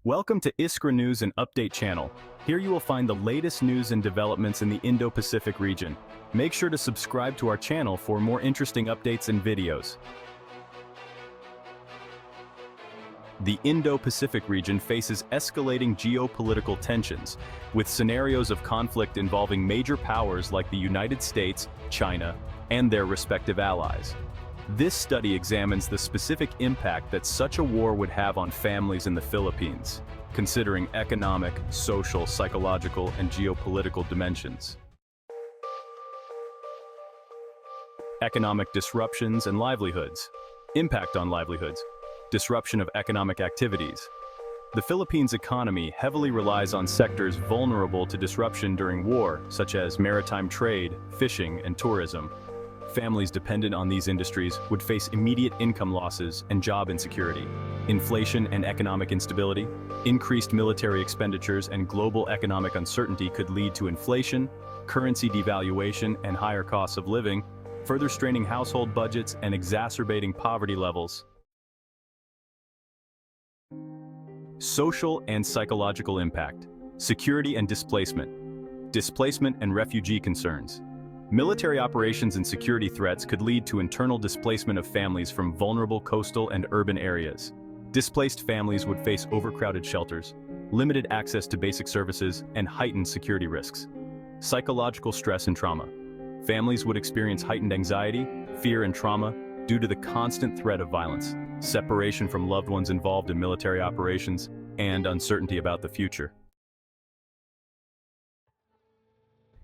Welcome to Iskra News and Update channel. Here you will find the latest news and developments in the Indo-Pacific region. Make sure to subscribe to our channel for more interesting updates and videos. The Indo-Pacific region faces escalating geopolitical tensions, with scenarios of conflict involving major powers like the United States, China, and their respective allies. This study examines the specific impact that such a war would have on families in the Philippines, considering economic, social, psychological, and geopolitical dimensions. Economic disruptions and livelihoods. Impact on livelihoods. Disruption of economic activities. The Philippines' economy heavily relies on sectors vulnerable to disruption during war, such as maritime trade, fishing, and tourism. Families dependent on these industries would face immediate income losses and job insecurity. Inflation and economic instability, increased military expenditures, and global economic uncertainty could lead to inflation, currency devaluation, and higher costs of living, further straining household budgets and exacerbating poverty levels. Social and psychological impact. Security and displacement. Displacement and refugee concerns. Military operations and security threats could lead to internal displacement of families from vulnerable coastal and urban areas. Displaced families would face overcrowded shelters, limited access to basic services, and heightened security risks. Psychological stress and trauma. Families would experience heightened anxiety, fear, and trauma due to the constant threat of violence, separation from loved ones involved in military operations, and uncertainty about the future.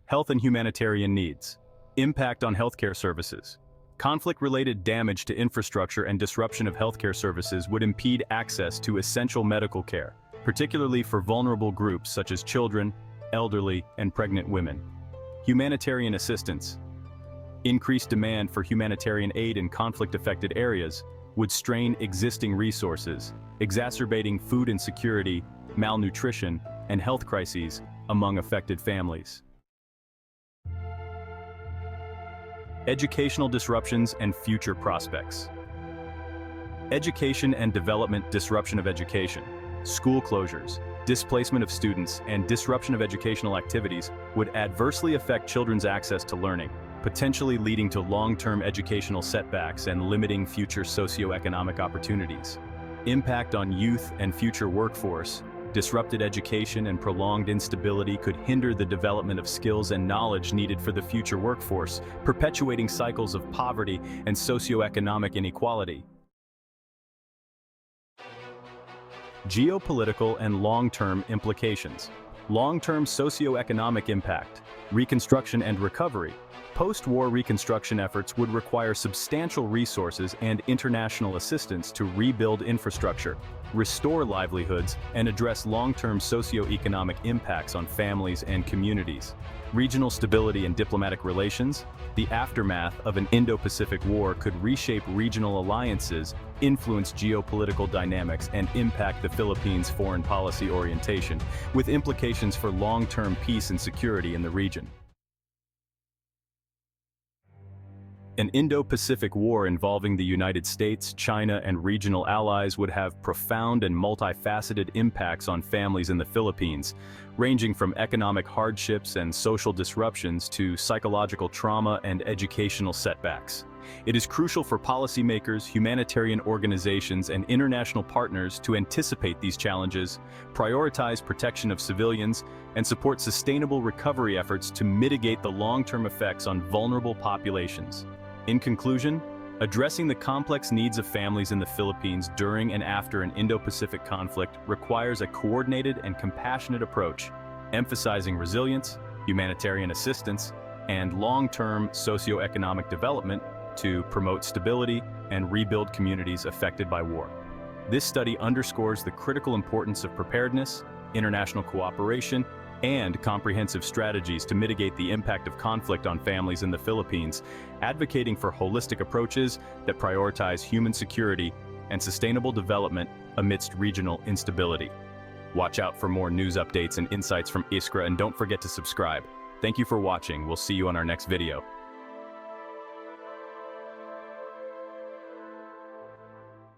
Health and humanitarian needs. Impact on healthcare services. Conflict-related damage to infrastructure and disruption of healthcare services would impede access to essential medical care, particularly for vulnerable groups such as children, elderly, and pregnant women. Humanitarian assistance. Increased demand for humanitarian aid in conflict-affected areas would strain existing resources, exacerbating food insecurity, malnutrition, and health crises among affected families. Educational disruptions and future prospects. Education and development. Disruption of education, school closures, displacement of students, and disruption of educational activities would adversely affect children's access to learning, potentially leading to long-term educational setbacks and limiting future socio-economic opportunities. Impact on youth and future workforce. Disrupted education and prolonged instability could hinder the development of skills and knowledge needed for the future workforce, perpetuating cycles of poverty and socio-economic inequality. Geopolitical and long-term implications. Long-term socio-economic impact. Reconstruction and recovery. Post-war reconstruction efforts would require substantial resources and international assistance to rebuild infrastructure, restore livelihoods, and address long-term socio-economic impacts on families and communities. Regional stability and diplomatic relations. The aftermath of an Indo-Pacific war could reshape regional alliances, influence geopolitical dynamics, and impact the Philippines' foreign policy orientation, with implications for long-term peace and security in the region. An Indo-Pacific war involving the United States, China, and regional allies would have profound and multifaceted impacts on families in the Philippines, ranging from economic hardships and social disruptions to psychological trauma and educational setbacks. It is crucial for policymakers, humanitarian organizations, and international partners to anticipate these challenges, prioritize protection of civilians, and support sustainable recovery efforts to mitigate the long-term effects on vulnerable populations. In conclusion, addressing the complex needs of families in the Philippines during and after an Indo-Pacific conflict requires a coordinated and compassionate approach, emphasizing resilience, humanitarian assistance, and long-term socio-economic development to promote stability and rebuild communities affected by war. This study underscores the critical importance of preparedness, international cooperation, and comprehensive strategies to mitigate the impact of conflict on families in the Philippines, advocating for holistic approaches that prioritize human security and sustainable development amidst regional instability. Watch out for more news updates and insights from Iskra, and don't forget to subscribe. Thank you for watching. We'll see you on our next video.